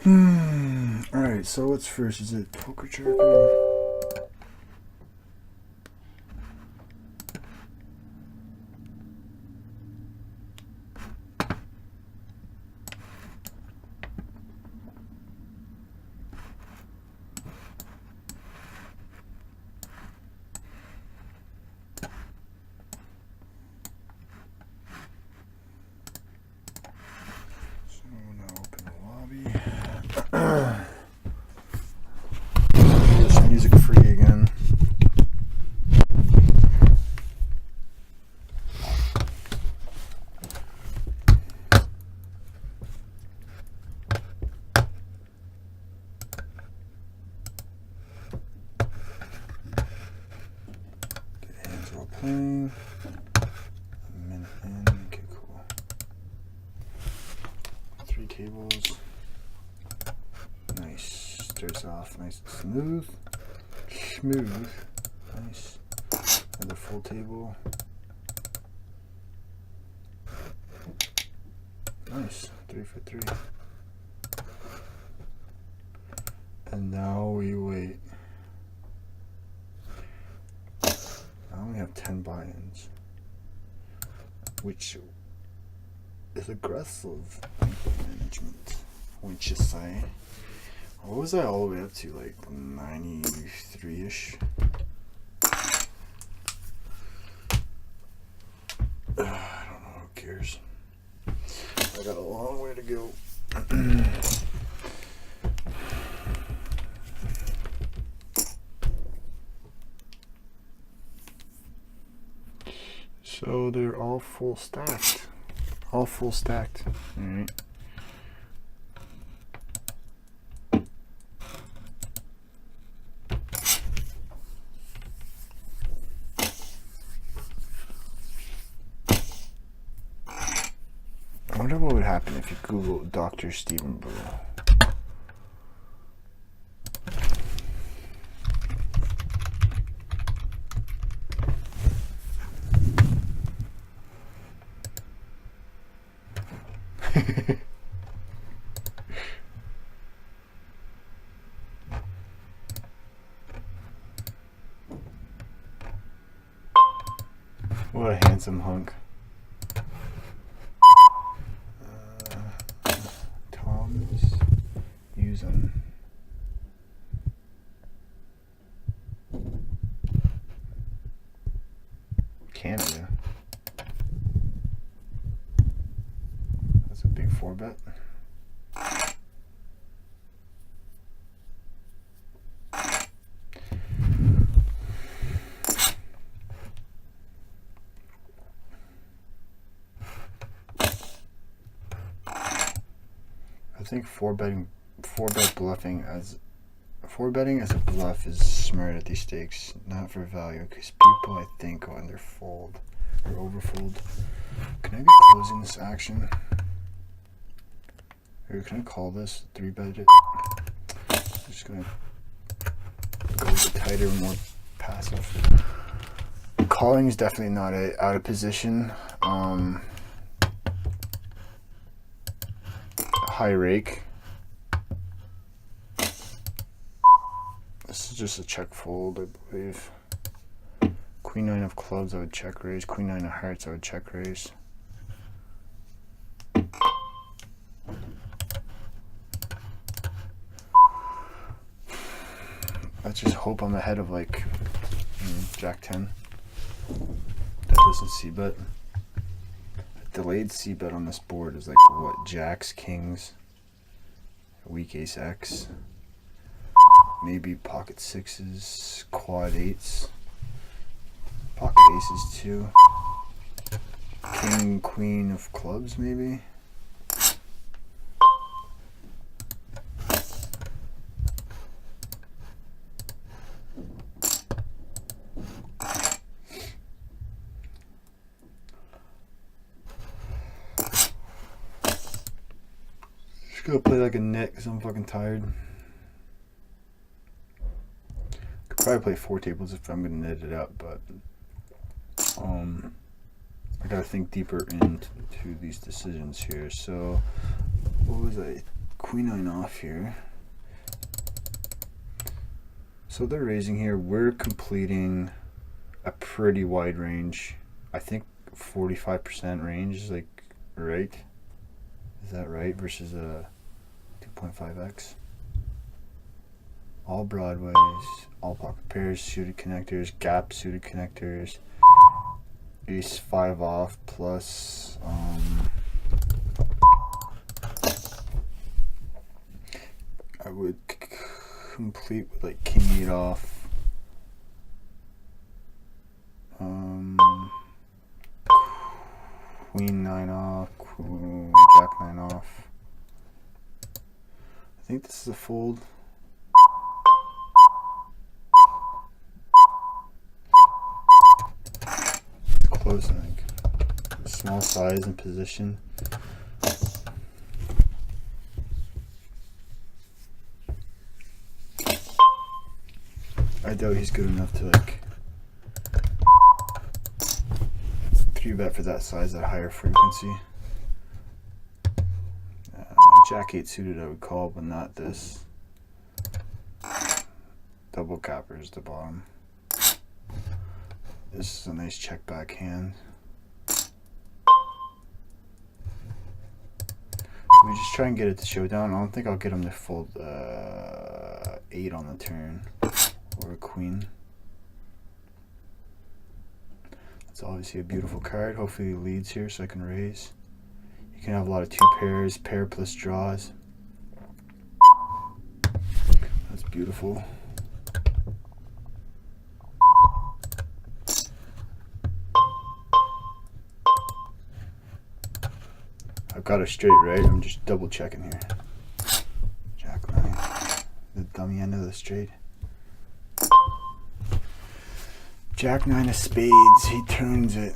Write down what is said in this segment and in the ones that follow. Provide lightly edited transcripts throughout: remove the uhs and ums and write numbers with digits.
Alright, so what's first? Is it poker checking? Music free again. Okay, hands are all playing. A minute in. Okay, cool. 3 tables. Nice. Starts off nice and smooth. Smooth. Nice. Another full table. Nice. 3 for 3. And now we wait. I only have 10 buy-ins, which is aggressive management, wouldn't you say? What was I all the way up to, like 93-ish? I don't know, who cares? I got a long way to go. So they're all full stacked. All full stacked. Alright. I wonder what would happen if you Google Dr. Stephen Brew. What a handsome hunk. Tom's using. Canada. That's a big 4-bet. I think 4-bet bluffing as 4-betting as a bluff is smart at these stakes, not for value, because people I think go under fold or overfold. Can I be closing this action? Or can I call this 3-bet it? I'm just gonna go with the tighter, more passive. Calling is definitely not out of position. High rake. This is just a check fold, I believe. Queen 9 of clubs, I would check raise. Queen 9 of hearts, I would check raise. Let's just hope I'm ahead of like Jack 10. That doesn't c-bet. Delayed c-bet on this board is like what? Jacks, kings, weak ace X, maybe pocket 6s, quad 8s, pocket aces too, king, queen of clubs maybe. Go play like a net because I'm fucking tired. Could probably play 4 tables if I'm gonna net it up, but I gotta think deeper into these decisions here. So what was I Queen 9 off here. So they're raising here. We're completing a pretty wide range. I think 45% range is like right. Is that right? Versus a 2.5x. All broadways, all pocket pairs, suited connectors, gap suited connectors, ace 5 off plus I would complete with like king 8 off, queen 9 off, jack 9 off. I think this is a fold. Close, I think. Small size and position. I doubt he's good enough to like 3-bet for that size at a higher frequency. Jack 8 suited I would call, but not this. Double cappers the bottom. This is a nice check back hand. We just try and get it to showdown. I don't think I'll get him to fold 8 on the turn or a queen. It's obviously a beautiful card. Hopefully he leads here so I can raise. You can have a lot of 2 pairs, pair plus draws. That's beautiful. I've got it straight, right? I'm just double checking here. Jack 9. The dummy end of the straight. Jack 9 of spades. He turns it.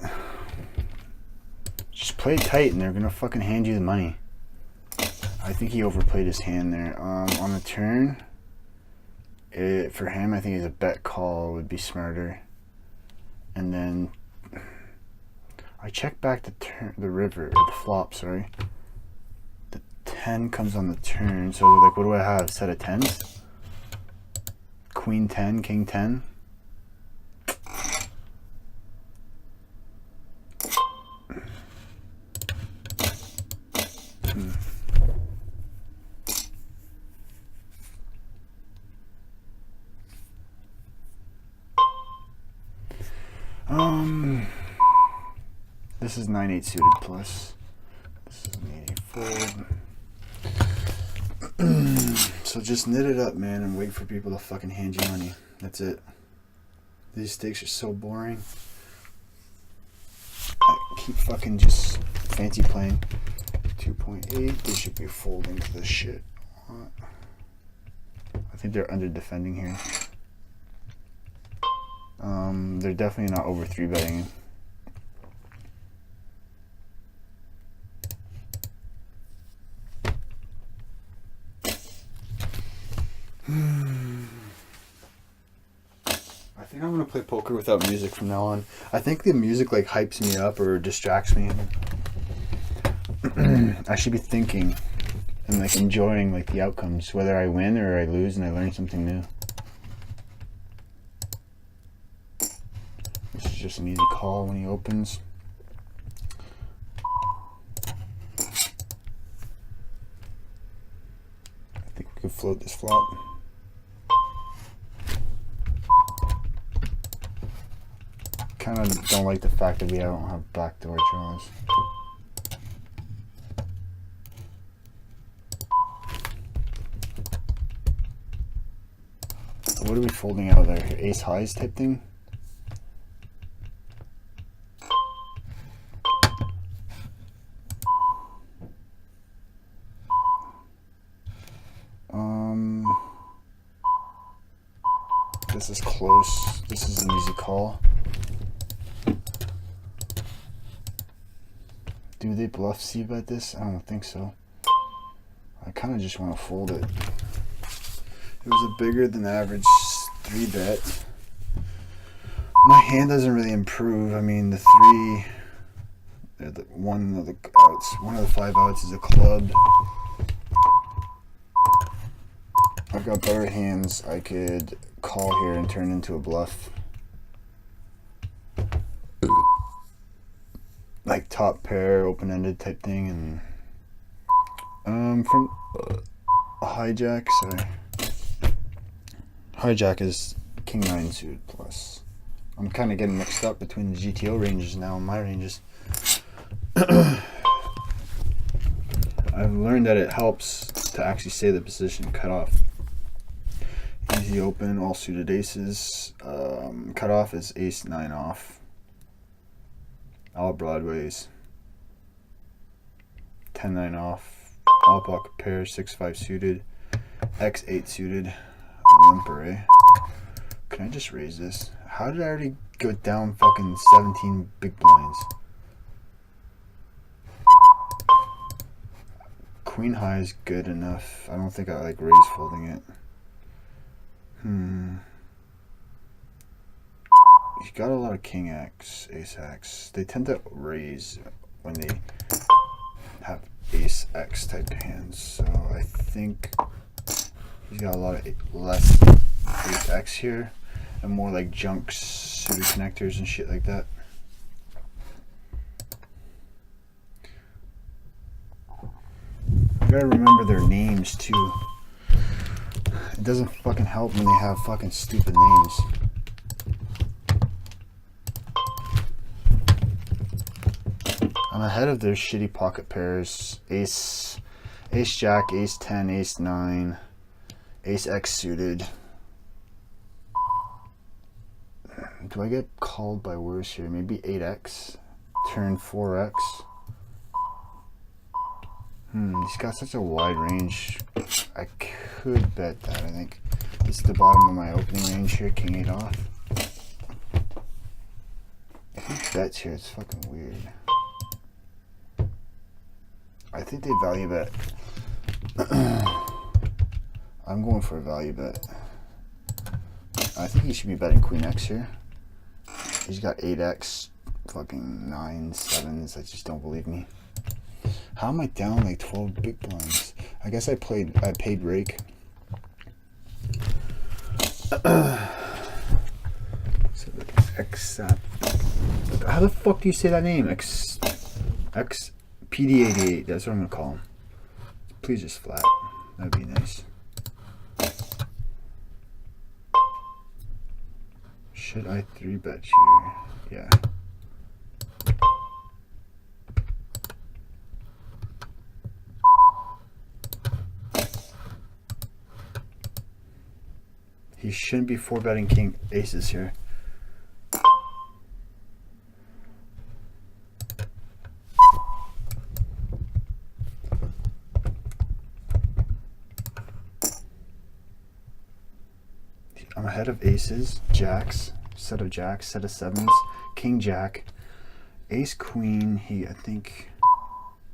Just play tight and they're gonna fucking hand you the money. I think he overplayed his hand there. On the turn, for him, I think it's a bet call would be smarter. And then I check back the river, or the flop, sorry. The 10 comes on the turn, so like, what do I have? Set of 10s? Queen 10, king 10. This is 9-8 suited plus. This is an 8 fold. So just knit it up, man, and wait for people to fucking hand you money. That's it. These stakes are so boring. I keep fucking just fancy playing. 2.8. They should be folding to this shit. I think they're under defending here. They're definitely not over 3-betting. I think I'm gonna play poker without music from now on. I think the music like hypes me up or distracts me. I should be thinking and like enjoying like the outcomes, whether I win or I lose, and I learn something new. This is just an easy call when he opens. I think we could float this flop. Kind of don't like the fact that I don't have backdoor draws. What are we folding out there? Ace highs type thing? This is close. This is an easy call. Do they bluff c-bet this? I don't think so. I kind of just want to fold it. It was a bigger than average 3-bet. My hand doesn't really improve. I mean, the 3, one of the 5 outs is a club. I've got better hands. I could call here and turn into a bluff. Like top pair, open-ended type thing, and from hijack, sorry. Hijack is king 9 suited plus. I'm kind of getting mixed up between the GTO ranges now and my ranges. I've learned that it helps to actually say the position cut off. Easy open, all suited aces. Cut off is ace 9 off. All broadways. 10-9 off. All pocket pairs, 6-5 suited. X8 suited. Limper, eh? Can I just raise this? How did I already go down fucking 17 big blinds? Queen high is good enough. I don't think I like raise folding it. He's got a lot of king X, ace X. They tend to raise when they have ace X type hands. So I think he's got a lot of less ace X here and more like junks, suited connectors and shit like that. You gotta remember their names too. It doesn't fucking help when they have fucking stupid names. I'm ahead of their shitty pocket pairs. Ace jack, ace 10, ace 9, ace X suited. Do I get called by worse here? Maybe 8X, turn 4X. He's got such a wide range. I could bet that. I think this is the bottom of my opening range here, king 8 off. If he bets here, it's fucking weird. I think they value bet. I'm going for a value bet. I think he should be betting queen X here. He's got 8X, fucking 9, 7s. I just don't believe me. How am I down like 12 big blinds? I guess I paid rake. So X. How the fuck do you say that name? X PD88. That's what I'm gonna call him. Please just flat. That'd be nice. Should I 3-bet here? Yeah. He shouldn't be 4-betting king aces here. I'm ahead of aces, jacks, set of jacks, set of 7s, king jack, ace queen. I think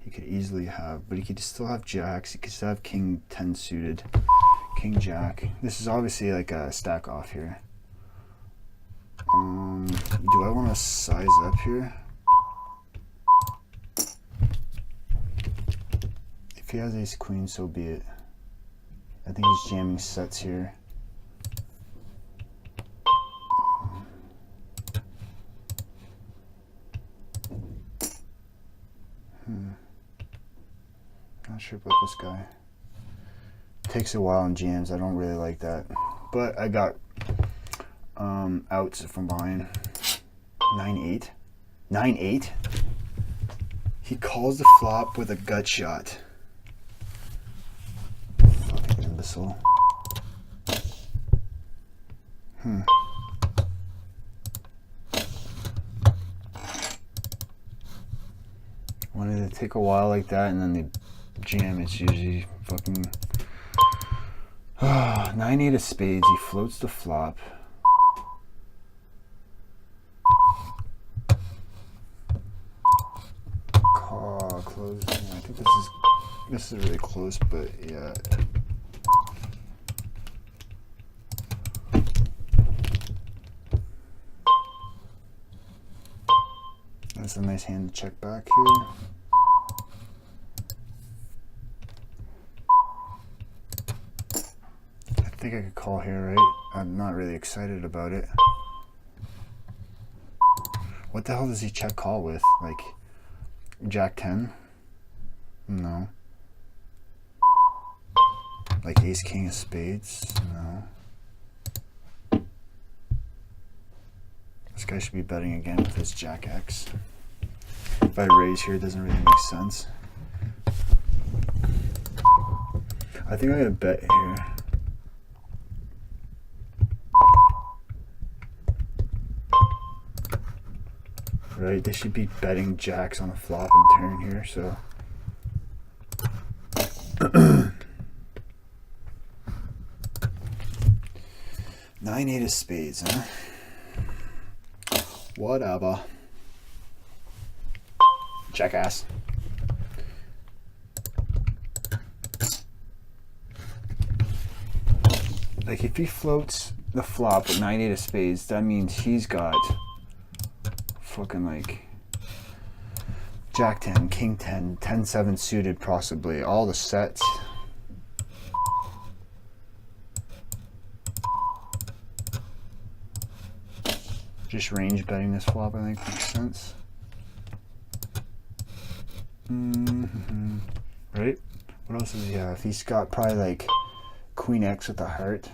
he could easily have, but he could still have jacks. He could still have king 10 suited. King jack. This is obviously like a stack off here. Do I want to size up here? If he has ace queen, so be it. I think he's jamming sets here. Not sure about this guy. Takes a while in jams. I don't really like that, but I got outs from behind. 9-8, 9-8. He calls the flop with a gut shot. Fucking imbecile. When they take a while like that and then they jam, it's usually fucking 9-8 of spades. He floats the flop. Call, close. Yeah, I think this is really close, but yeah. That's a nice hand to check back here. think I could call here, right? I'm not really excited about it. What the hell does he check call with? Like, Jack 10? No. Like Ace King of Spades? No. This guy should be betting again with his Jack X. If I raise here, it doesn't really make sense. I think I'm gonna bet here. Right, they should be betting jacks on a flop and turn here, so. 9-8 of spades, huh? Whatever. Jackass. Like, if he floats the flop with 9-8 of spades, that means he's got fucking like Jack 10, King 10, 10-7 suited possibly, all the sets. Just range betting this flop, I think, makes sense. Right? What else does he have? He's got probably like Queen X with a heart,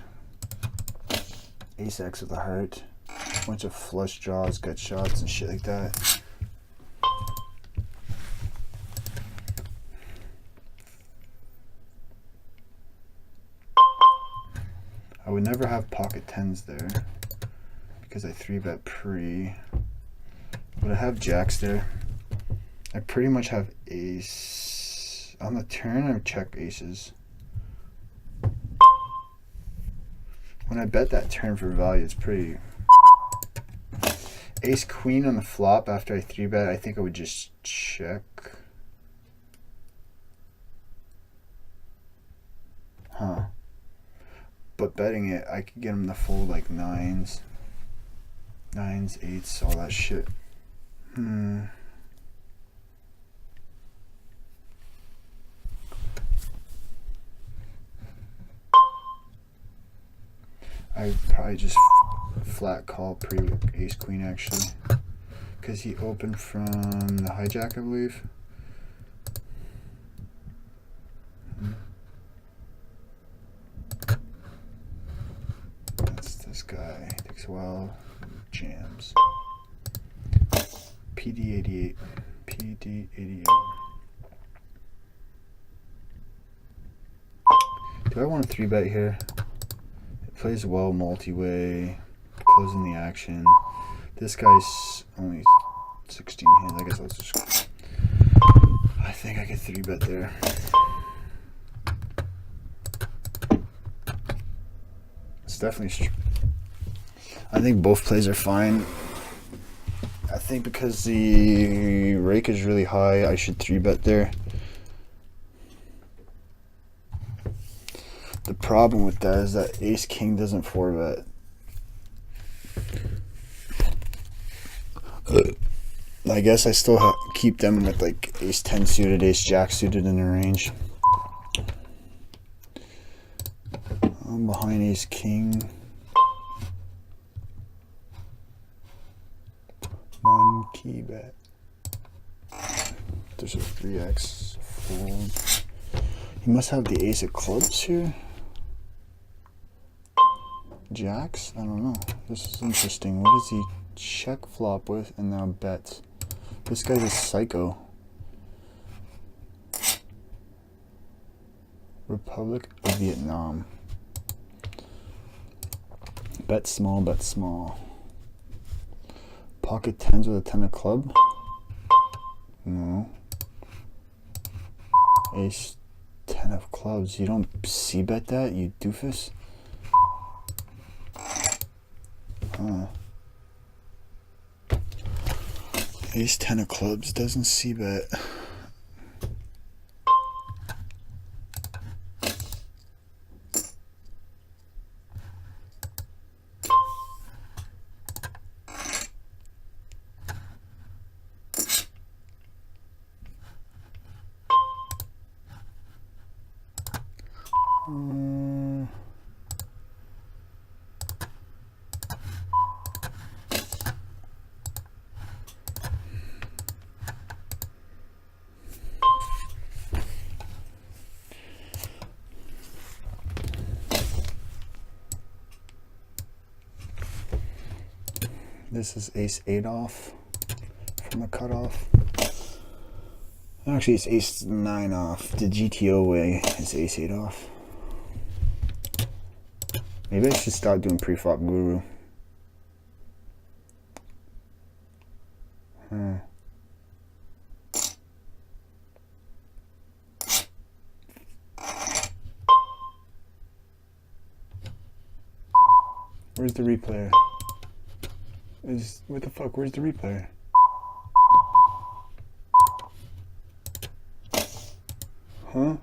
Ace X with a heart, a bunch of flush draws, gut shots, and shit like that. I would never have pocket tens there because I 3-bet pre. But I have jacks there. I pretty much have ace. On the turn, I check aces. When I bet that turn for value, it's pretty. Ace queen on the flop after I 3-bet, I think I would just check. Huh. But betting it, I could get him to fold like nines, eights, all that shit. I'd probably just flat call pre ace queen actually, because he opened from the hijack, I believe. That's this guy. Takes a while. Jams. PD88. PD88. Do I want to 3-bet here? It plays well multi-way, closing the action. This guy's only 16 hands. I guess I'll just. I think I could 3-bet there. It's definitely. I think both plays are fine. I think because the rake is really high, I should 3-bet there. The problem with that is that ace king doesn't 4-bet. I guess I still keep them with like ace 10 suited, ace jack suited in the range. I'm behind ace king. Monkey bet. There's a 3x fold. He must have the ace of clubs here. Jacks? I don't know. This is interesting. What does he check flop with and now bets? This guy's a psycho. Republic of Vietnam. Bet small, bet small. Pocket tens with a 10 of club? No. Ace 10 of clubs. You don't c-bet that, you doofus? Huh. Ace 10 of clubs doesn't c-bet. This is ace 8 off from the cutoff. Actually, it's ace 9 off. The GTO way is ace 8 off. Maybe I should stop doing pre-flop guru. Where's the replayer? What the fuck? Where's the replayer? Huh?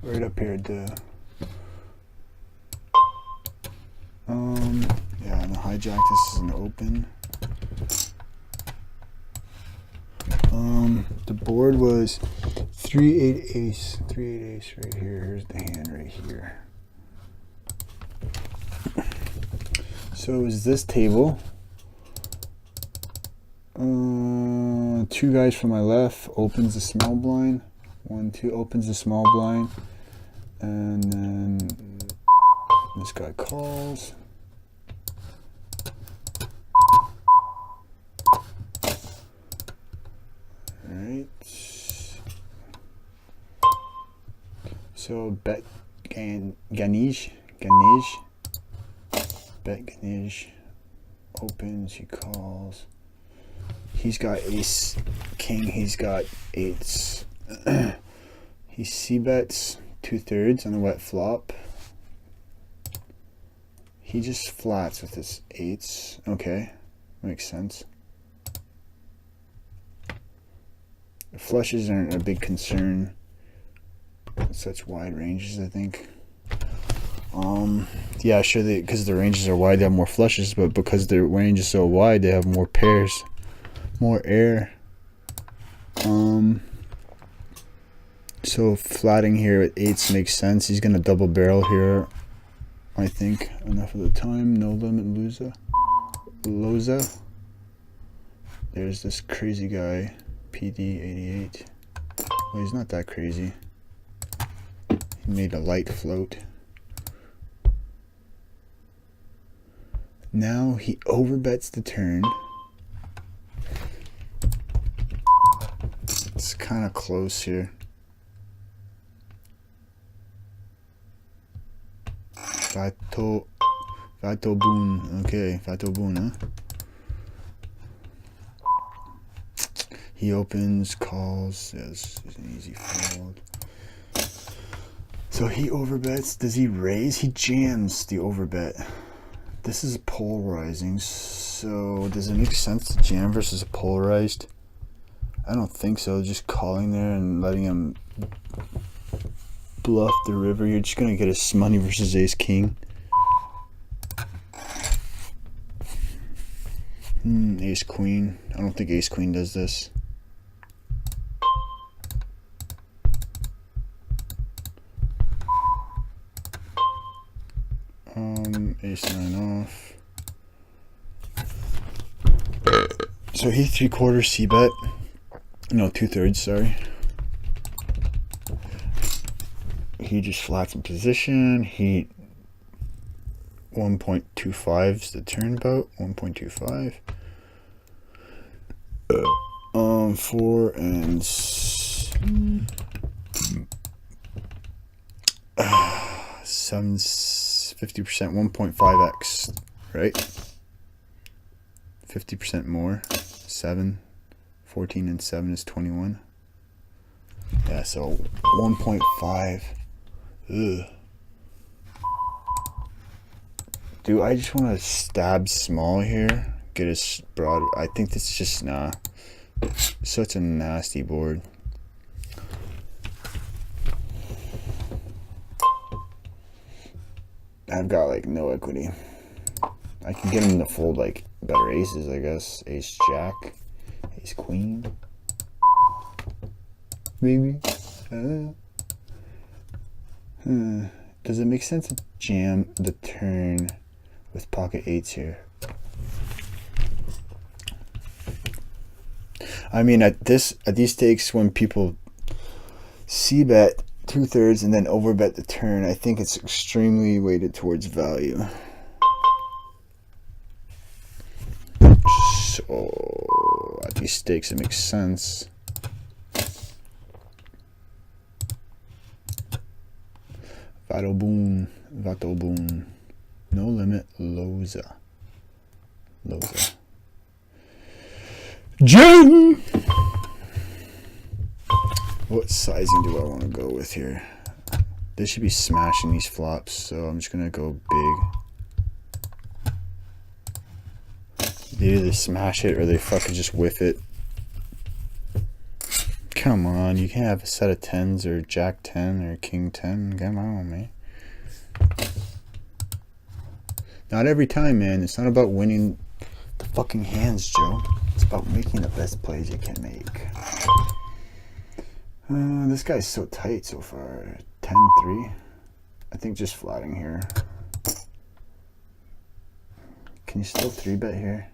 Right up here at the yeah, in the hijack, this is an open. The board was 3-8 ace. 3-8 ace right here. Here's the hand right here. So it was this table. Two guys from my left opens the small blind. 1, 2 opens the small blind. And then this guy calls. Alright. So bet Ganesh. Bet Ganesh opens, he calls. He's got ace king, he's got eights. He c-bets 2/3 on the wet flop. He just flats with his eights. Okay, makes sense. The flushes aren't a big concern with such wide ranges, I think. Yeah, sure, because the ranges are wide, they have more flushes, but because their range is so wide, they have more pairs, more air. So flatting here at eights makes sense. He's gonna double barrel here, I think. Enough of the time. No limit Loza. There's this crazy guy, PD88. Well, he's not that crazy. He made a light float. Now he overbets the turn. It's kind of close here. Fato Boon. Okay, Fato Boon, huh? He opens, calls. Yes, it's an easy fold. So he overbets. Does he raise? He jams the overbet. This is polarizing, so does it make sense to jam versus a polarized? I don't think so. Just calling there and letting him bluff the river. You're just gonna get a money versus ace king. Ace queen. I don't think ace queen does this. Ace 9 off. So he 3/4 c-bet. No, 2/3, sorry. He just flats in position. He 1.25 is the turnabout. 1.25. 4 and 7's 50%, 1.5x, right? 50% more. 7, 14 and 7 is 21. Yeah, so 1.5. Ugh. Dude, I just want to stab small here. Get a broad. I think this is just such a nasty board. I've got like no equity. I can get him to fold like better aces, I guess. Ace jack, ace queen, maybe. Does it make sense to jam the turn with pocket eights here? I mean, at these stakes, when people c-bet 2/3 and then overbet the turn, I think it's extremely weighted towards value. Oh, at these stakes it makes sense. Vato boom. No limit, Loza. Jen! What sizing do I want to go with here? They should be smashing these flops, so I'm just gonna go big. They either smash it or they fucking just whiff it. Come on, you can't have a set of 10s or Jack 10 or King 10. Come on, man. Not every time, man. It's not about winning the fucking hands, Joe. It's about making the best plays you can make. This guy's so tight so far. 10-3. I think just flatting here. Can you still 3-bet here?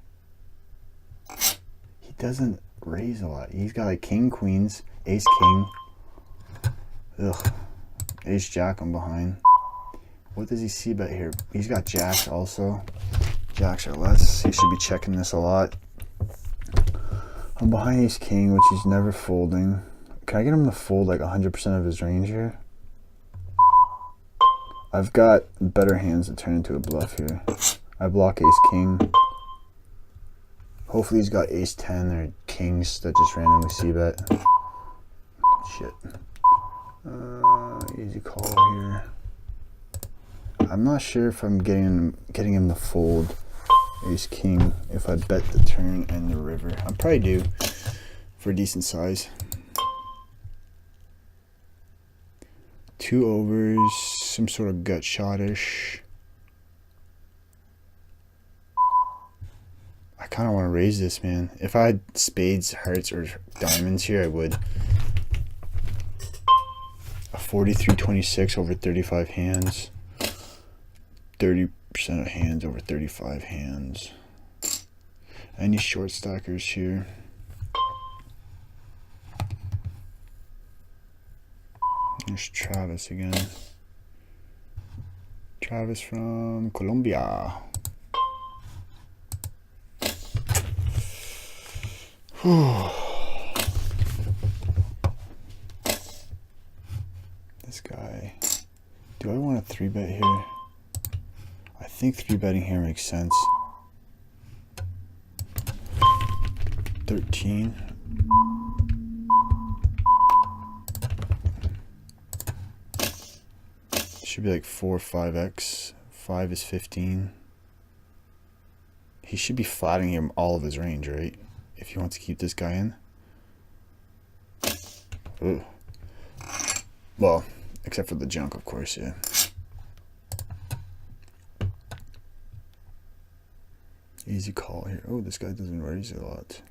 He doesn't raise a lot. He's got like king, queens, ace, king. Ugh. Ace, jack, I'm behind. What does he see bet here? He's got jacks also. Jacks are less. He should be checking this a lot. I'm behind ace, king, which he's never folding. Can I get him to fold like 100% of his range here? I've got better hands to turn into a bluff here. I block ace, king. Hopefully he's got ace 10 or kings that just randomly c-bet. Shit. Easy call here. I'm not sure if I'm getting him to fold ace king if I bet the turn and the river. I probably do for a decent size. 2 overs, some sort of gut shot-ish. I kind of want to raise this, man. If I had spades, hearts, or diamonds here, I would. A 43-26 over 35 hands. 30% of hands over 35 hands. Any short stackers here? There's Travis again. Travis from Colombia. This guy. Do I want to 3-bet here? I think 3-betting here makes sense. 13. Should be like 4 or 5x. 5 is 15. He should be flatting him all of his range, right? If he wants to keep this guy in. Ooh. Well, except for the junk, of course, yeah. Easy call here. Oh, this guy doesn't raise a lot.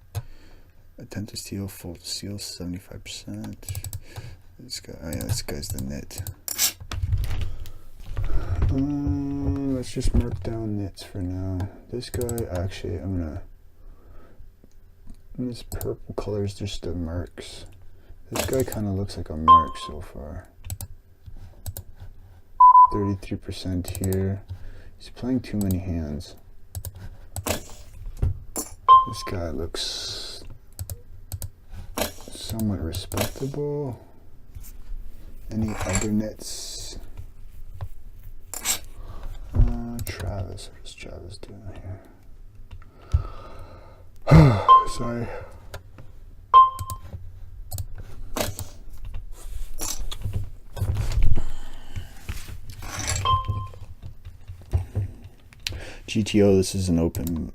Attempt to steal, fold to steal, 75%. This guy, oh yeah, this guy's the nit. Let's just mark down nits for now. This guy, actually, I'm gonna. This purple color is just the marks. This guy kind of looks like a mark so far. 33% here. He's playing too many hands. This guy looks somewhat respectable. Any other nits? Travis, what is Travis doing here? Sorry. GTO, this is an open.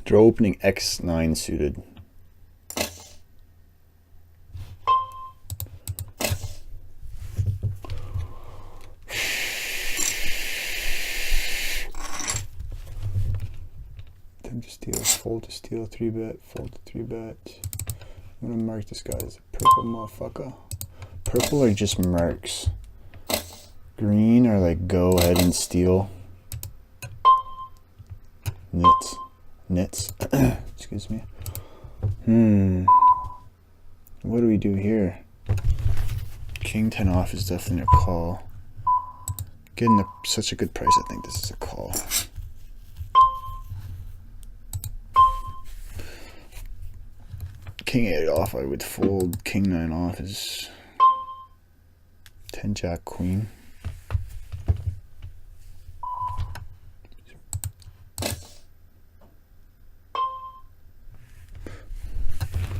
They're opening X9 suited. Fold to steal, 3-bet, fold to 3-bet. I'm gonna mark this guy as a purple motherfucker. Purple are just marks. Green are like go ahead and steal. Nits. Excuse me. What do we do here? King 10 off is definitely a call. Getting such a good price, I think this is a call. king 8 off, I would fold. King 9 off is 10 jack queen.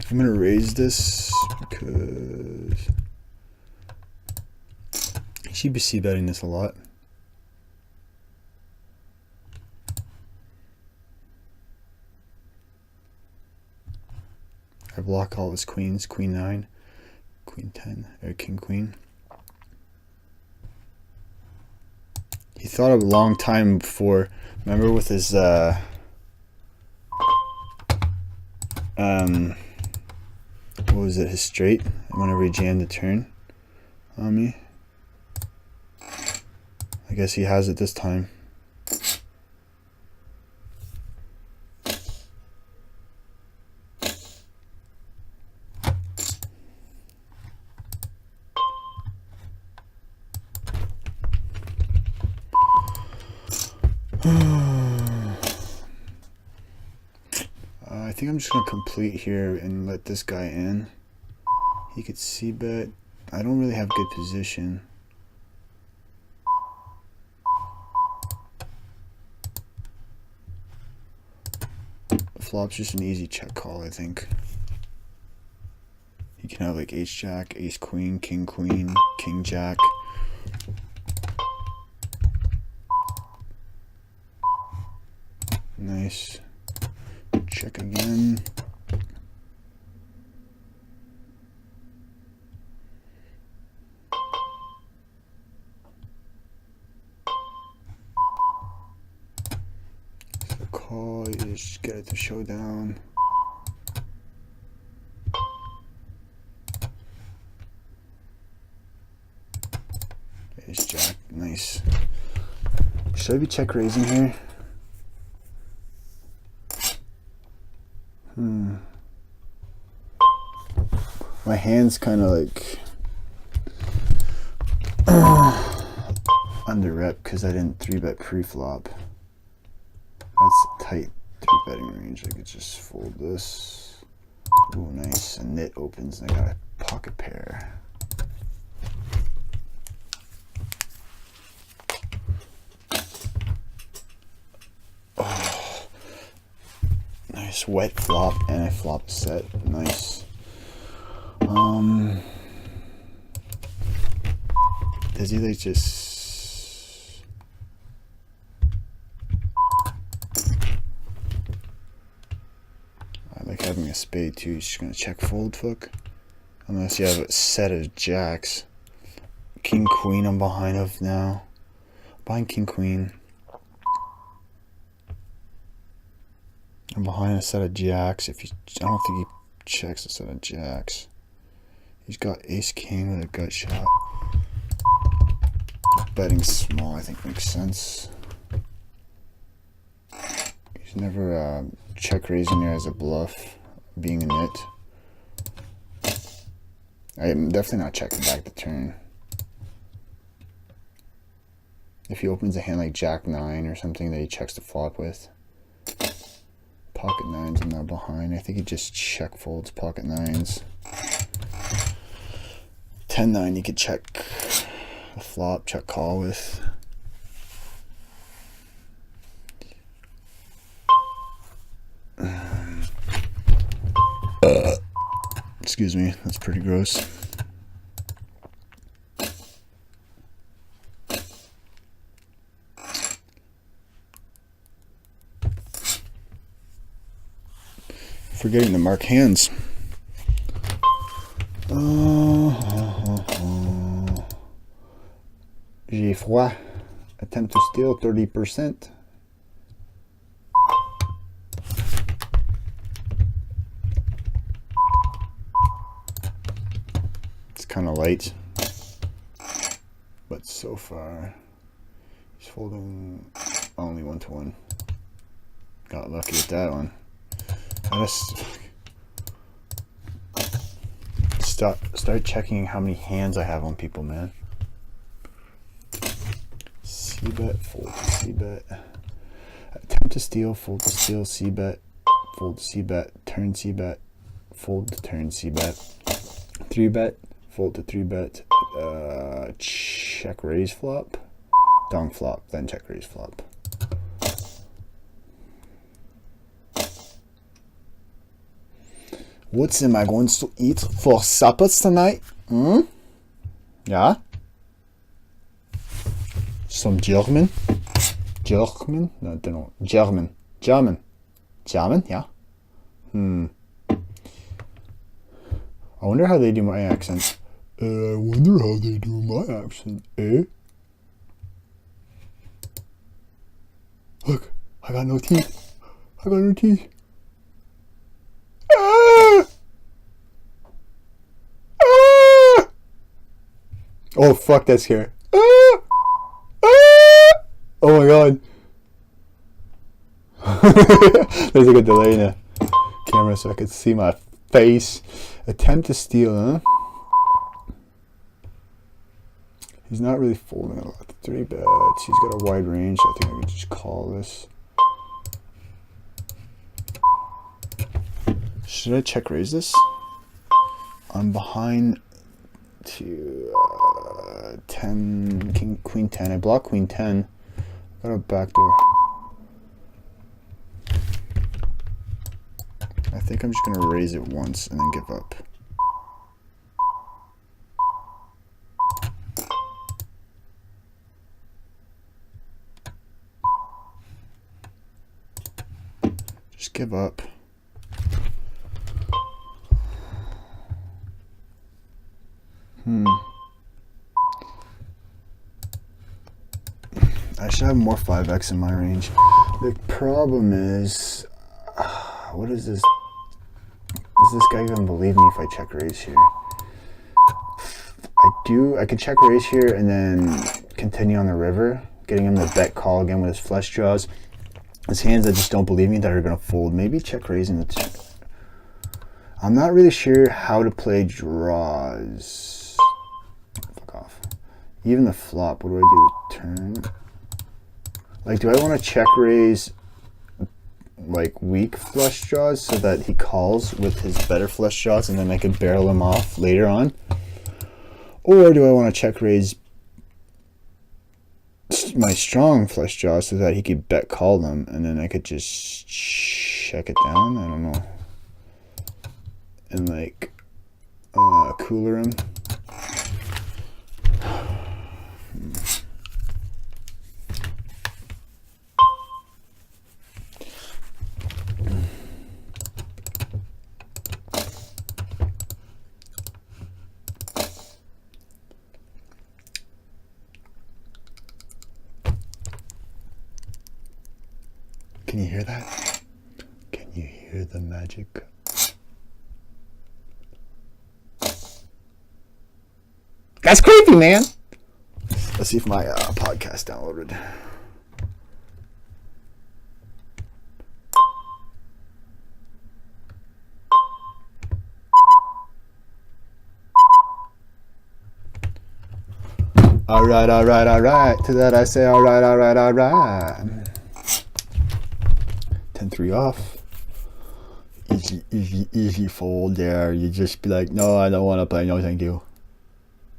I'm gonna raise this because she'd be c-betting this a lot. I block all his queens, queen 9, queen 10, or king queen. He thought of a long time before. Remember with his what was it, his straight, whenever he jammed the turn on me. I guess he has it this time. I think I'm just gonna complete here and let this guy in. He could c-bet. I don't really have good position. Flop's just an easy check call, I think. He can have like ace jack, ace queen, king jack. Nice. Check again. So call, you just get it to showdown. Ace jack, nice. Should I be check raising here? My hand's kind of like under rep because I didn't 3-bet pre-flop. That's a tight 3-betting range. I could just fold this. Ooh, nice. And knit opens and I got a pocket pair. Oh, nice wet flop and a flop set. Nice. Does he like just I like having a spade too. He's just gonna check fold fuck. Unless you have a set of jacks. King queen I'm behind of now. Behind king queen. I'm behind a set of jacks. I don't think he checks a set of jacks. He's got ace king with a gut shot. Betting small, I think, makes sense. He's never check raising there as a bluff, being a nit. I'm definitely not checking back the turn. If he opens a hand like jack 9 or something that he checks the flop with. Pocket 9s, I'm not behind. I think he just check folds pocket 9s. 10-9 you could check the flop, check call with. Excuse me, that's pretty gross. Forgetting to mark hands. J'ai froid. Attempt to steal 30%. It's kind of light, but so far he's folding only 1-1. Got lucky with that one. I just start checking how many hands I have on people, man. C-bet, fold to C-bet. Attempt to steal, fold to steal, C-bet, fold to C-bet, turn C-bet, fold to turn, c-bet. 3-bet, fold to 3-bet, check raise flop, dong flop, then check raise flop. What am I going to eat for supper tonight? Yeah? Some German? German? No, I don't know. German. Yeah? I wonder how they do my accent. I wonder how they do my accent, eh? Look, I got no teeth. Ah! Ah! Oh, fuck, that's scary. Ah! Ah! Oh my god. There's like a delay in the camera so I could see my face. Attempt to steal, huh? He's not really folding a lot. 3 bets. He's got a wide range. I think I could just call this. Should I check raise this? I'm behind to 10, king, queen 10. I block queen 10. Got a backdoor. I think I'm just gonna raise it once and then give up. Just give up. I should have more 5x in my range. The problem is, what is this? Does this guy even believe me if I check raise here? I could check raise here and then continue on the river, getting him to bet call again with his flush draws. His hands that just don't believe me that are gonna fold. Maybe check raising the I'm not really sure how to play draws. Fuck off. Even the flop, what do I do with turn? Like, do I want to check raise like weak flush draws so that he calls with his better flush draws and then I can barrel him off later on? Or do I want to check raise my strong flush draws so that he could bet call them and then I could just check it down? I don't know. And like cooler him. Can you hear that? Can you hear the magic? That's creepy, man. Let's see if my podcast downloaded. All right. To that I say, all right. 10-3 off. Easy fold there. You just be like, no, I don't want to play. No, thank you.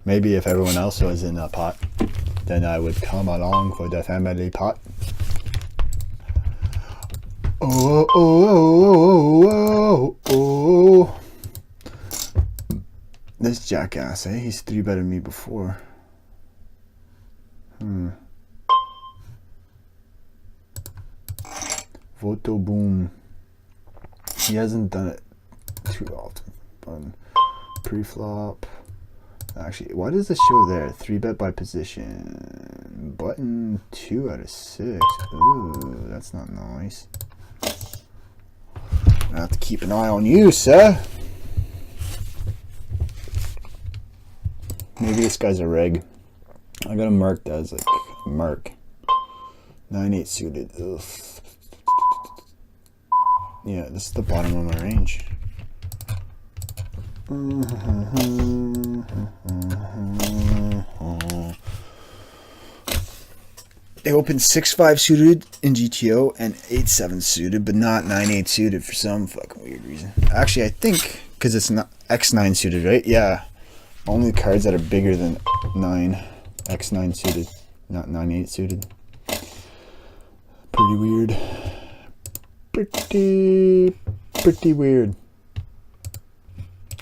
Maybe if everyone else was in a pot, then I would come along for the family pot. Oh. This jackass, eh? He's 3-betted me before. Voto boom. He hasn't done it too often. But pre-flop. Actually, why does this show there? 3-bet by position. Button 2 out of 6. Ooh, that's not nice. I have to keep an eye on you, sir. Maybe this guy's a reg. I got a mark that is like a mark. 9-8 suited. Ugh. Yeah, this is the bottom of my range. They opened 6-5 suited in GTO and 8-7 suited, but not 9-8 suited for some fucking weird reason. Actually, I think Because it's not X9 suited, right? Yeah. Only cards that are bigger than 9. X9 suited, not 9-8 suited. Pretty weird. Pretty weird.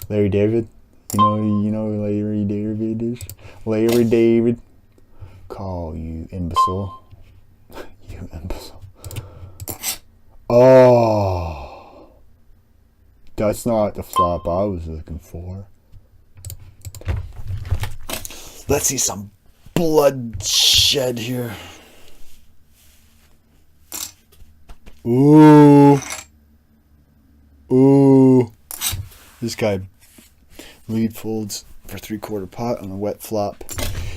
Larry David. You know Larry David is? Larry David. Call you imbecile. You imbecile. Oh. That's not the flop I was looking for. Let's see some bloodshed here. Ooh. Ooh. This guy lead folds for 3/4 pot on a wet flop.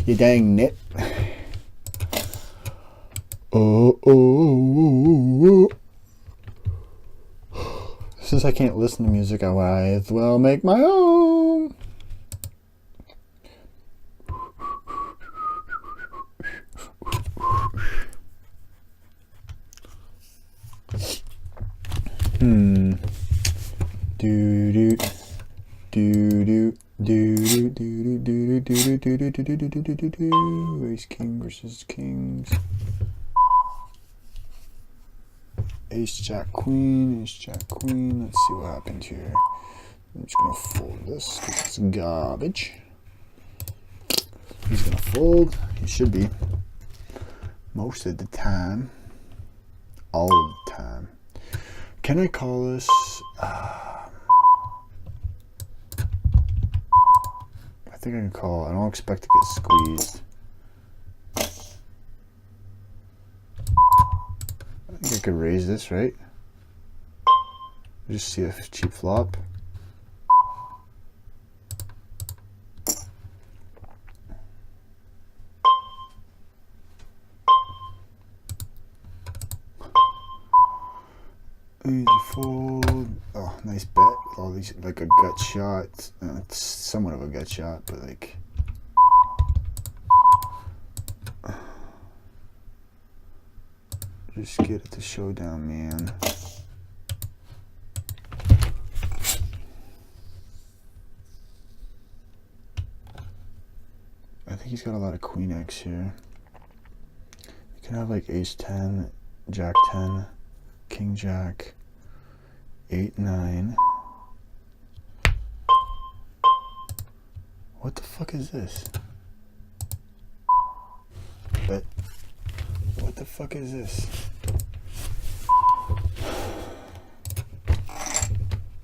You dang nit. Oh. Since I can't listen to music, I might as well make my own. Ace king versus kings. Ace jack queen. Let's see what happened here. I'm just gonna fold this because it's garbage. He's gonna fold. He should be. Most of the time. All of the time. Can I call this? I think I can call. I don't expect to get squeezed. I think I could raise this, right? Just see a cheap flop. Easy fold. Oh, nice bet with all these, like a gut shot. It's somewhat of a gut shot, but like. Just get it to showdown, man. I think he's got a lot of queen X here. You can have like ace 10, jack 10, king jack, 8, 9. What the fuck is this? But what the fuck is this?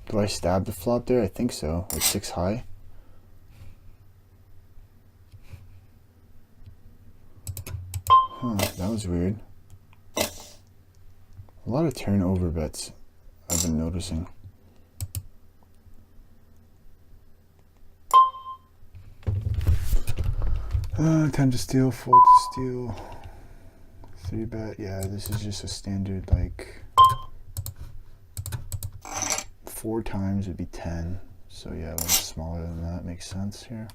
Do I stab the flop there? I think so. With 6 high. Huh, that was weird. A lot of turnover bets I've been noticing. Time to steal, fold to steal. 3 bet, yeah, this is just a standard, like 4 times would be 10. So yeah, a little smaller than that makes sense here.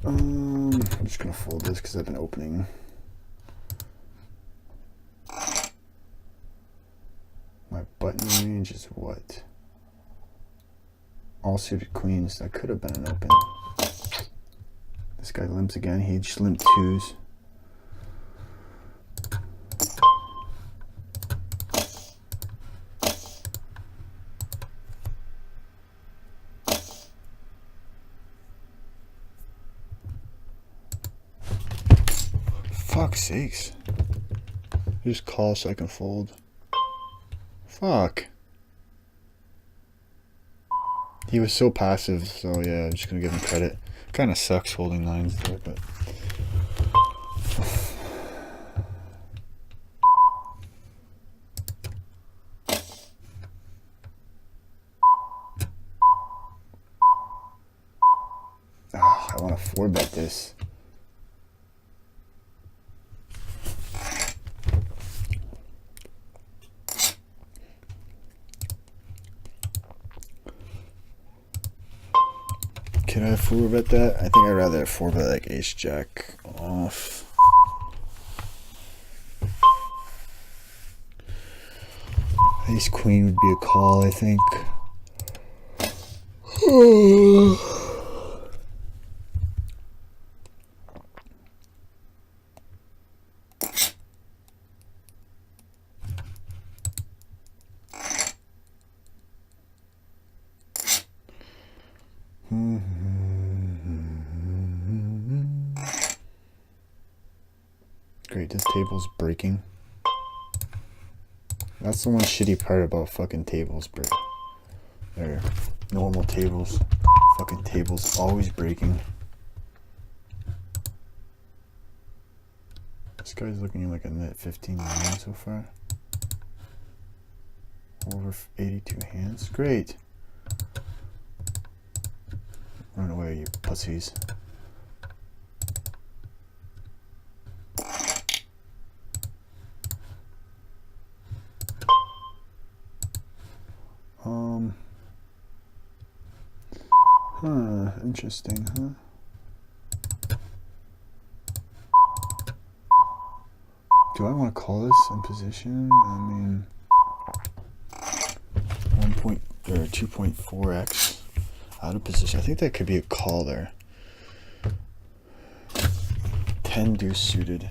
I'm just gonna fold this because I've been opening. My button range is what? All suited queens. That could have been an open. This guy limps again. He just limped 2s. Fuck's sakes. Just call so I can fold. Fuck. He was so passive, so yeah, I'm just gonna give him credit. Kinda sucks holding 9s there, but. I wanna 4-bet this. Can I 4-bet that? I think I'd rather 4-bet like ace jack off. Ace queen would be a call, I think. Great, this table's breaking. That's the one shitty part about fucking tables, bro. They're normal tables. Fucking tables always breaking. This guy's looking like a net 15 so far. Over 82 hands. Great. Run away, you pussies. Interesting, huh? Do I want to call this in position? I mean, 2.4x out of position. I think that could be a call there. 10 deuce suited.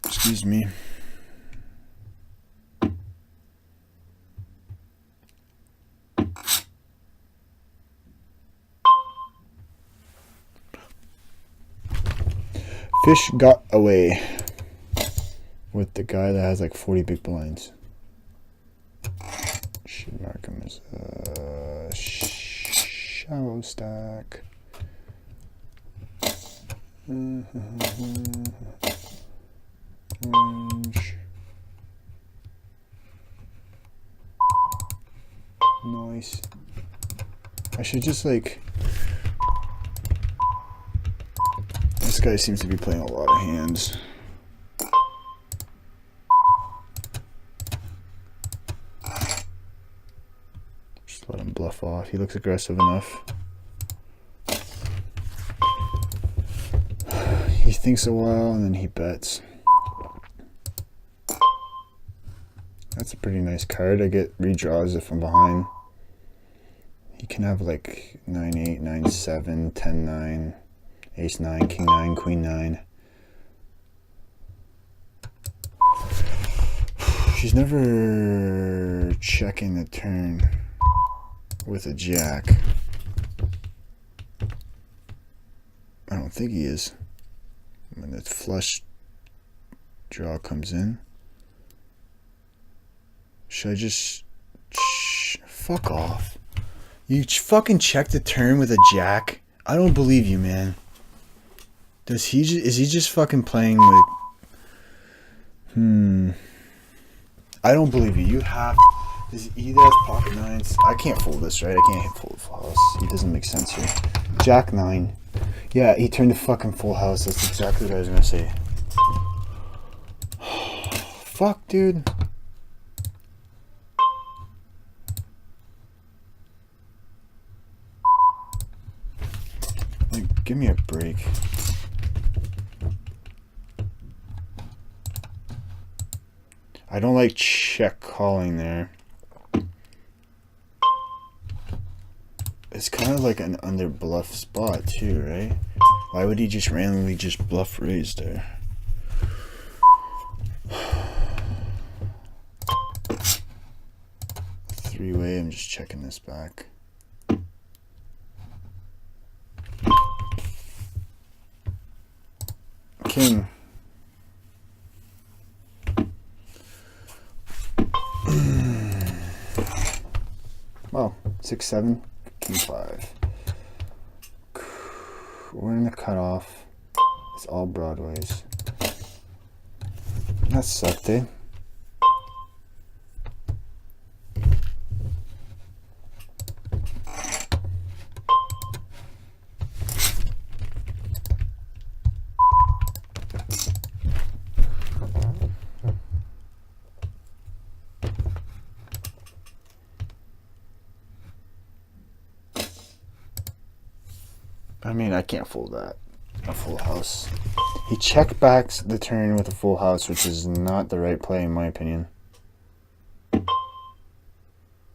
Excuse me. Fish got away with the guy that has like 40 big blinds. Should mark him as a shallow stack. Range. Nice. I should just like... This guy seems to be playing a lot of hands. Just let him bluff off. He looks aggressive enough. He thinks a while and then he bets. That's a pretty nice card. I get redraws if I'm behind. He can have like 9-8, 9-7, 10-9. Ace 9, King 9, Queen 9. She's never checking the turn with a jack. I don't think he is. When the flush draw comes in. Should I just... Fuck off. You fucking check the turn with a jack? I don't believe you, man. Is he just fucking playing with... I don't believe you. You have... Does he either have pocket nines? I can't fold this, right? I can't hit fold full house. He doesn't make sense here. Jack 9. Yeah, he turned to fucking full house. That's exactly what I was gonna say. Fuck, dude. Like, give me a break. I don't like check calling there. It's kind of like an under bluff spot too, right? Why would he just randomly just bluff raise there? Three-way, I'm just checking this back. King. Well, 6-7, King 5. We're in the cutoff. It's all broadways. That sucked, eh? I mean, I can't fold that. a full house. He check backs the turn with a full house, which is not the right play in my opinion.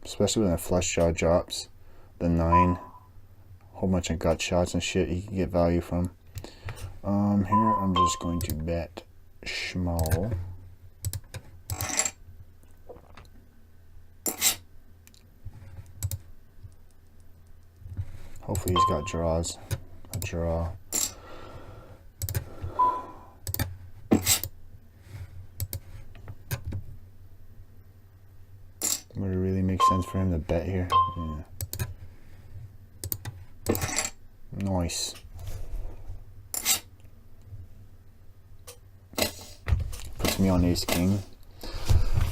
Especially when a flush draw drops the 9. Whole bunch of gut shots and shit he can get value from. Here I'm just going to bet small. Hopefully he's got draws. A draw. Would it really make sense for him to bet here? Yeah. Nice. Puts me on ace king.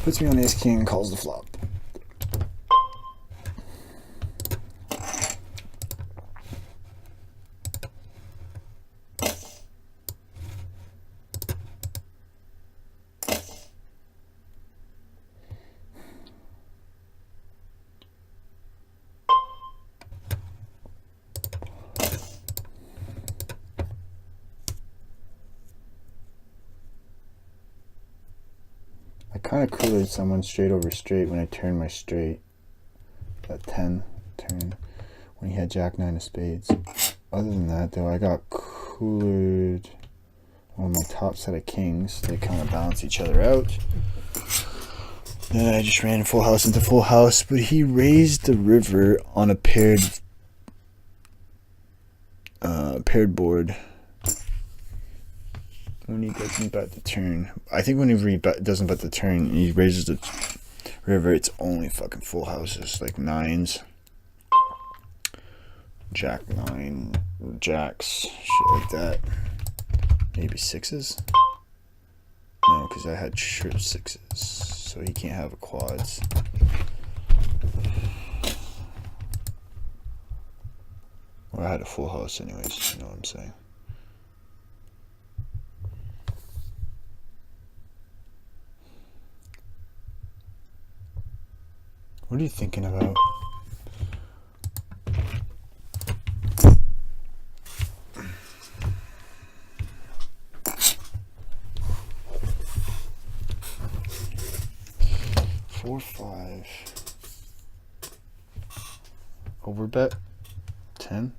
Puts me on ace king and calls the flop. I kind of cooled someone straight over straight when I turned my straight. That 10 turn when he had Jack 9 of spades. Other than that though, I got coolered on my top set of kings. They kind of balance each other out. Then I just ran full house into full house, but he raised the river on a paired board. When he doesn't bet the turn. I think when he doesn't bet the turn, he raises the river, it's only fucking full houses, like 9s. Jack 9, jacks, shit like that. Maybe 6s? No, because I had trip 6s, so he can't have a quads. Or I had a full house anyways, you know what I'm saying. What are you thinking about? Four, 5. Overbet 10.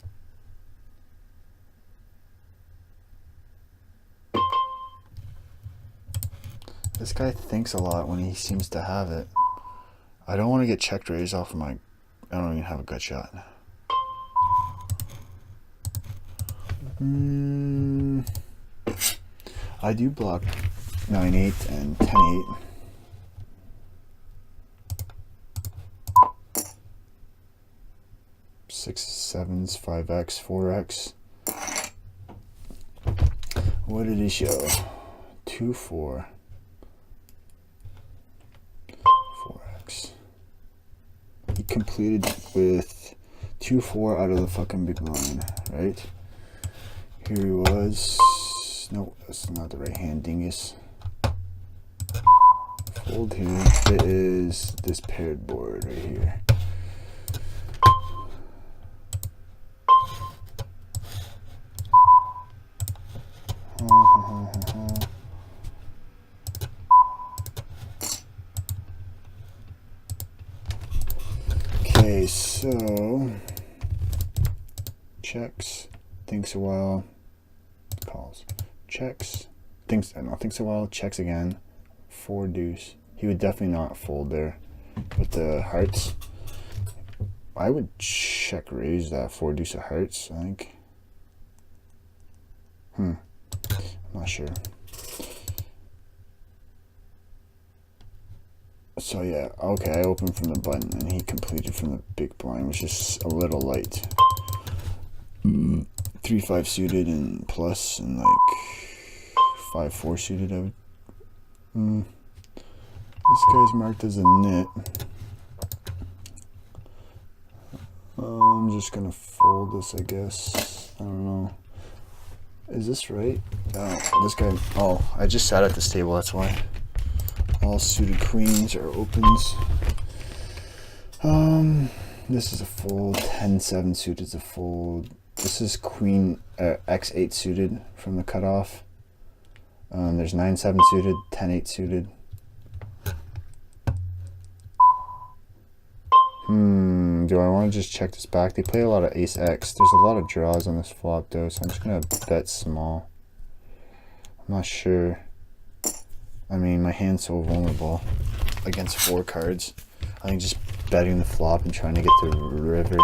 This guy thinks a lot when he seems to have it. I don't want to get checked raised off of my... I don't even have a gut shot. I do block 9-8 and 10-8. Six, 7s, 5x, 4x. What did he show? 2, 4. 4x. He completed with 2, 4 out of the fucking big blind, right? Here he was. No, that's not the right hand, dingus. Fold here. It is this paired board right here. Okay, so checks, thinks a while, calls, checks, thinks a while, checks again, 4 deuce. He would definitely not fold there with the hearts. I would check raise that 4 deuce of hearts, I think. I'm not sure. So yeah, okay, I opened from the button and he completed from the big blind, which is a little light. 3-5 suited and plus, and like 5-4 suited. I would. This guy's marked as a nit. I'm just gonna fold this, I guess. I don't know. Is this right? This guy. Oh, I just sat at this table. That's why. All suited queens are opens. This is a fold. 10-7 suited is a fold. This is Queen X8 suited from the cutoff. There's 9-7 suited, 10-8 suited. Do I want to just check this back? They play a lot of Ace X. There's a lot of draws on this flop though, so I'm just gonna bet small. I'm not sure. I mean, my hand's so vulnerable against 4 cards. I think just betting the flop and trying to get the river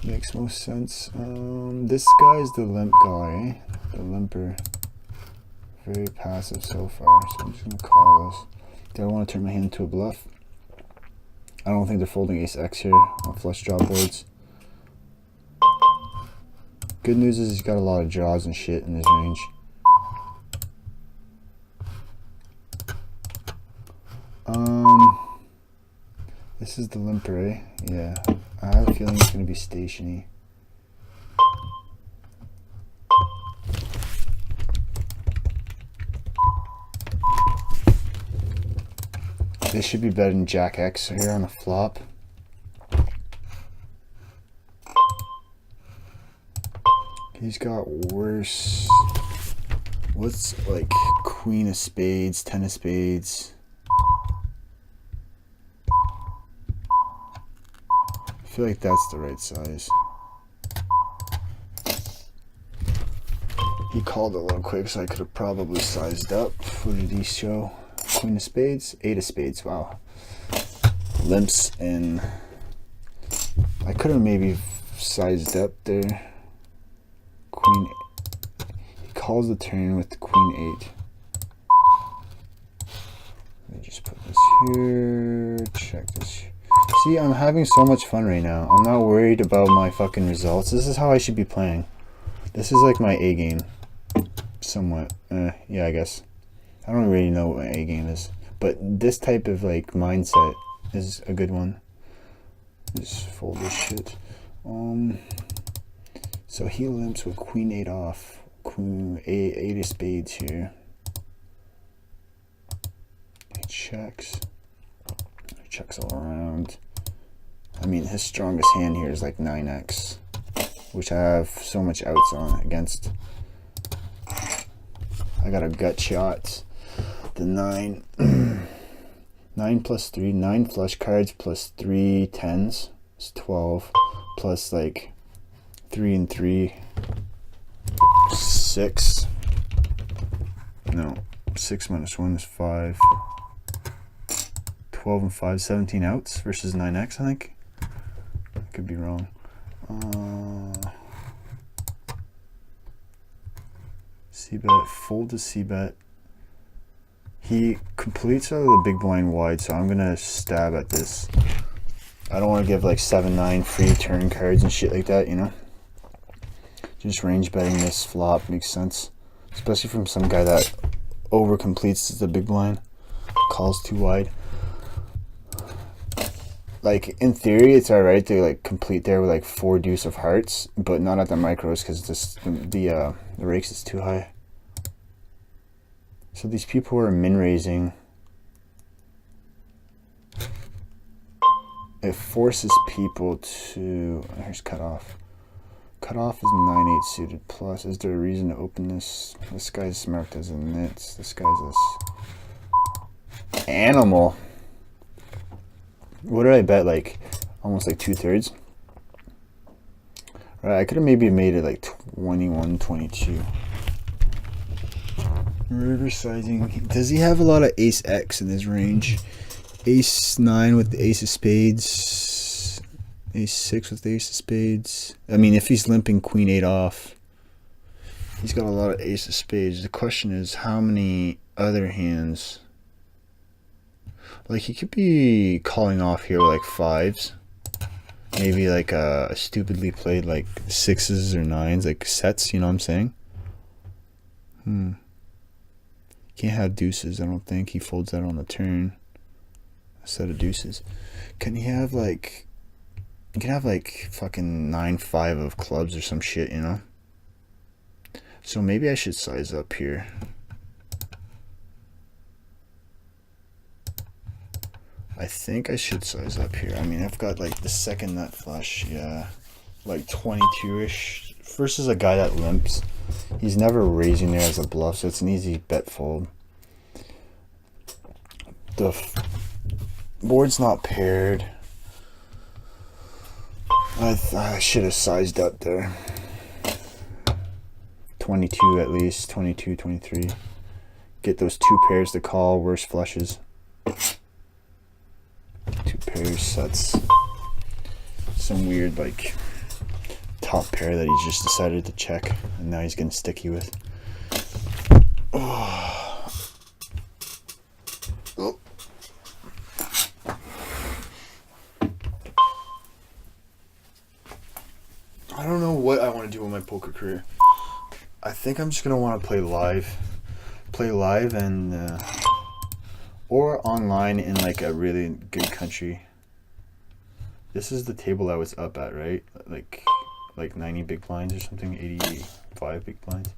makes most sense. This guy is the limp guy, the limper. Very passive so far, so I'm just gonna call this. Do I want to turn my hand into a bluff? I don't think they're folding Ace X here on flush draw boards. Good news is he's got a lot of draws and shit in his range. This is the limper, eh? Yeah. I have a feeling it's gonna be stationy. This should be better than Jack X here on the flop. He's got worse. What's like Queen of Spades, 10 of Spades? I feel like that's the right size. He called a little quick, so I could have probably sized up. What did he show? Queen of Spades, 8 of Spades. Wow. Limps, and I could have maybe sized up there. Queen. He calls the turn with the Queen 8. Let me just put this here. Check this. See, I'm having so much fun right now. I'm not worried about my fucking results. This is how I should be playing. This is like my A game. Somewhat. Yeah, I guess. I don't really know what my A game is. But this type of like mindset is a good one. Just fold this shit. So he limps with Queen 8 off. Queen 8 of Spades here. He checks. He checks all around. I mean, his strongest hand here is like 9x, which I have so much outs on against. I got a gut shot. The 9. 9 plus 3. 9 flush cards plus 3 tens is 12. Plus like 3 and 3. 6. No. 6 minus 1 is 5. 12 and 5. 17 outs versus 9x, I think. I could be wrong. C-bet, fold to C-bet. He completes out of the big blind wide, so I'm gonna stab at this. I don't want to give like 7-9 free turn cards and shit like that, you know? Just range betting this flop makes sense. Especially from some guy that over completes the big blind. Calls too wide. Like, in theory, it's alright to like complete there with like 4 deuce of hearts, but not at the micros because the rakes is too high. So these people are min raising. It forces people to. Here's cutoff. Cutoff is 9-8 suited plus. Is there a reason to open this? This guy's marked as a nits. This guy's a animal. What did I bet? Like almost like 2/3. Right, I could have maybe made it like 21, 22. River sizing. Does he have a lot of Ace X in his range? Ace 9 with the Ace of Spades. Ace 6 with the Ace of Spades. I mean, if he's limping Queen 8 off, he's got a lot of Ace of Spades. The question is, how many other hands? Like, he could be calling off here like 5s. Maybe like a stupidly played like 6s or 9s, like sets, you know what I'm saying? Can't have deuces, I don't think. He folds that on the turn. A set of deuces. Can he have like... You can have like fucking 9-5 of clubs or some shit, you know? So maybe I should size up here. I think I should size up here. I mean, I've got like the second nut flush, yeah. like 22-ish versus a guy that limps. He's never raising there as a bluff, so it's an easy bet fold. The board's not paired. I should have sized up there. 22 at least, 22, 23. Get those two pairs to call, worse flushes. Two pairs sets. Some weird like top pair that he's just decided to check, and now he's getting sticky with. Oh. Oh. I don't know what I want to do with my poker career. I think I'm just gonna want to play live and or online in like a really good country. This is the table I was up at, right? Like 90 big blinds or something, 85 big blinds.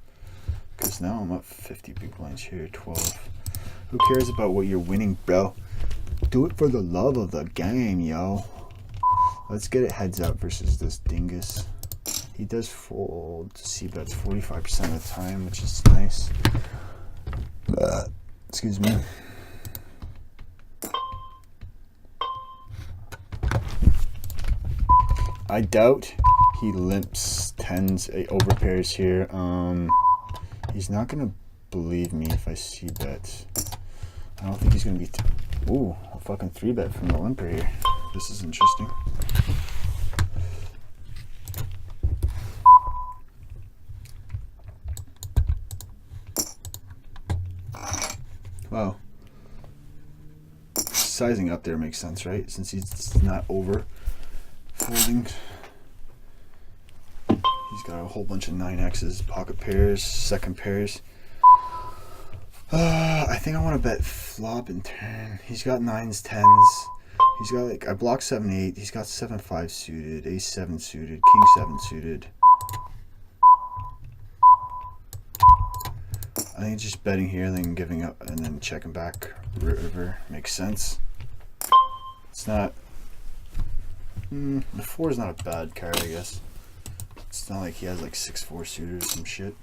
Because now I'm up 50 big blinds here, 12. Who cares about what you're winning, bro? Do it for the love of the game, yo. Let's get it heads up versus this dingus. He does fold C-bets 45% of the time, which is nice. Excuse me. I doubt he limps tens, overpairs here. He's not gonna believe me if I C-bet. I don't think he's gonna be. Ooh, a fucking 3-bet from the limper here. This is interesting. Wow. Sizing up there makes sense, right? Since he's not over folding. He's got a whole bunch of 9Xs, pocket pairs, second pairs. I think I want to bet flop and turn. He's got 9s, 10s. He's got like, I blocked 7-8. He's got 7-5 suited, Ace-7 suited, King-7 suited. I think just betting here, then giving up, and then checking back river makes sense. It's not. The 4 is not a bad card, I guess. It's not like he has like 6-4 suited or some shit.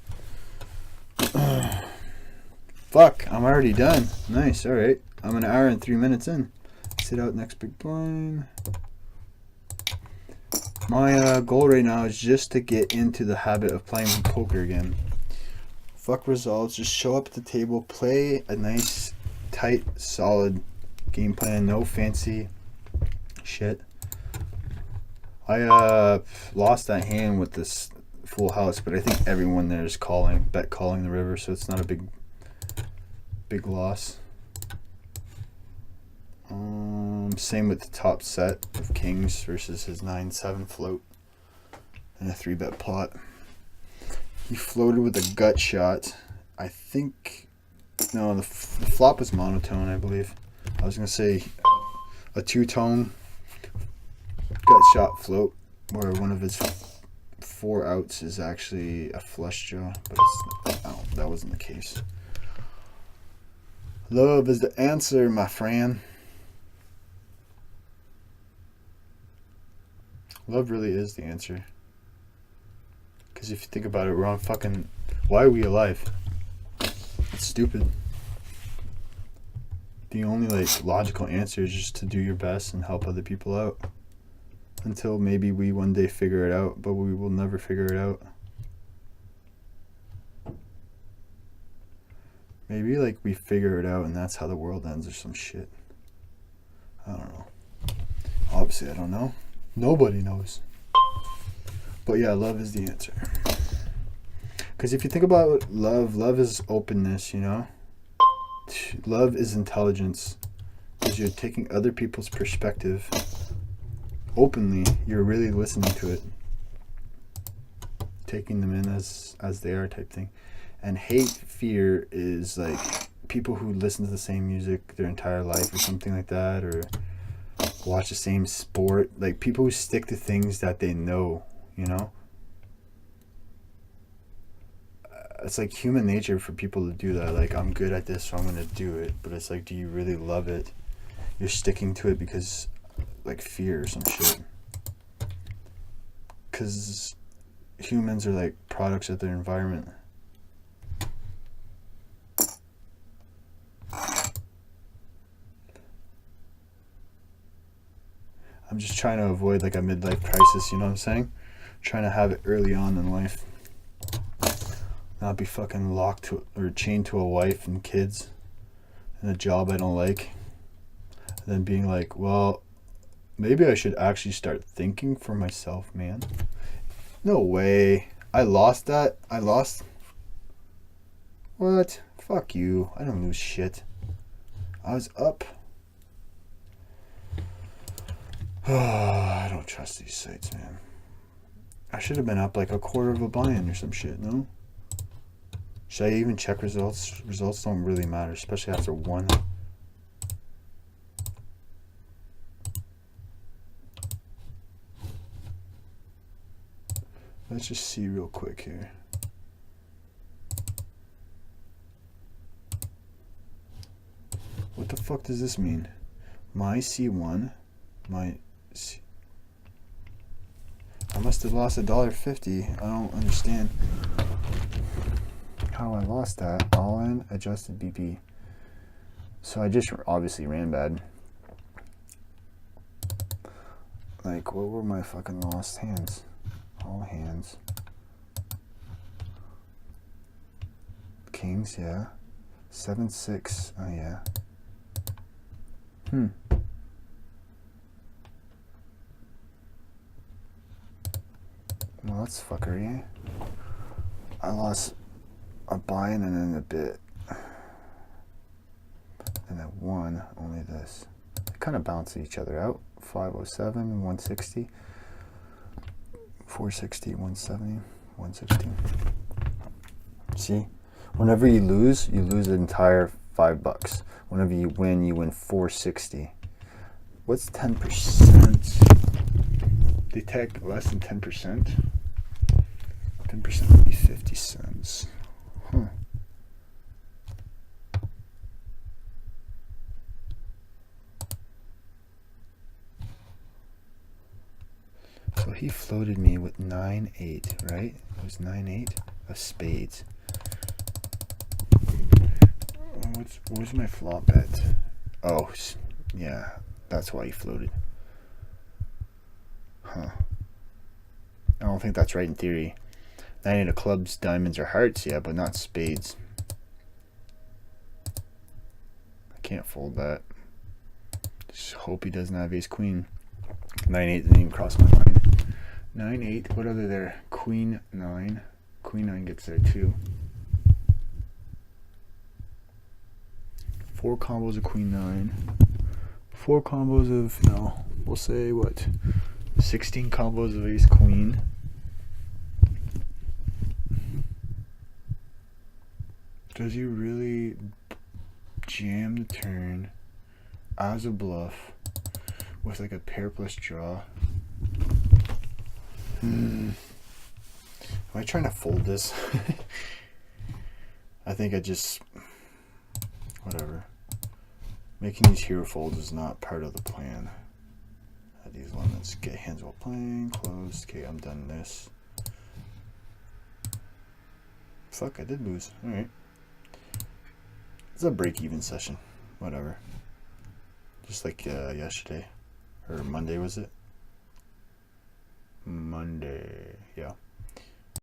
Fuck, I'm already done. Nice, alright. I'm an hour and 3 minutes in. Sit out next big blind. My goal right now is just to get into the habit of playing poker again. Fuck results, just show up at the table, play a nice, tight, solid game plan, no fancy shit. I lost that hand with this full house, but I think everyone there is calling the river, so it's not a big loss. Same with the top set of kings versus his 9-7 float and a 3-bet pot. He floated with a gut shot. I think, no, the flop was monotone, I believe. I was going to say a two-tone gut shot float where one of his 4 outs is actually a flush draw, but that wasn't the case. Love is the answer, my friend. Love really is the answer. Because if you think about it, we're on fucking... Why are we alive? It's stupid. The only like logical answer is just to do your best and help other people out. Until maybe we one day figure it out, but we will never figure it out. Maybe like we figure it out and that's how the world ends or some shit. I don't know. Obviously I don't know. Nobody knows. But yeah, love is the answer. Because if you think about love is openness, you know? Love is intelligence. Because you're taking other people's perspective openly. You're really listening to it. Taking them in as they are type thing. And hate, fear is like people who listen to the same music their entire life or something like that. Or watch the same sport. Like people who stick to things that they know. You know, it's like human nature for people to do that. Like, I'm good at this, so I'm gonna do it. But it's like, do you really love it? You're sticking to it because like fear or some shit. because humans are like products of their environment. I'm just trying to avoid like a midlife crisis, you know what I'm saying? Trying to have it early on in life. Not be fucking locked to or chained to a wife and kids and a job I don't like. And then being like, well, maybe I should actually start thinking for myself, man. No way. I lost that. I lost. What? Fuck you. I don't lose shit. I was up. I don't trust these sites, man. I should have been up like a quarter of a buy-in or some shit, no? Should I even check results? Results don't really matter, especially after one. Let's just see real quick here. What the fuck does this mean? My C1, my C. I must have lost $1.50. I don't understand how I lost that. All in adjusted BP. So I just obviously ran bad. Like, what were my fucking lost hands? All hands. Kings, yeah. 7-6. Oh yeah. Well, that's fuckery. I lost a buy-in and then a bit. And then one, only this. They kind of balance each other out. 507, 160. 460, 170, 160. See? Whenever you lose an entire $5. Whenever you win 460. What's 10%? They take less than 10%? 10% would be 50 cents. Huh. So he floated me with 9-8, right? It was 9-8 of spades. Where's my flop bet? Oh, yeah, that's why he floated. Huh. I don't think that's right in theory. 9-8 of clubs, diamonds, or hearts, yeah, but not spades. I can't fold that. Just hope he doesn't have ace queen. 9-8 didn't even cross my mind. 9-8, what other there? Queen 9. Queen 9 gets there too. 4 combos of queen 9. 4 combos of, no, we'll say what? 16 combos of ace queen. Does he really jam the turn as a bluff with like a pair plus draw? Am I trying to fold this? I think I just, whatever. Making these hero folds is not part of the plan. At these limits, get hands while playing, closed. Okay, I'm done this. Fuck, I did lose. Alright. It's a break-even session. Whatever. Just like yesterday. Or Monday, was it? Monday. Yeah.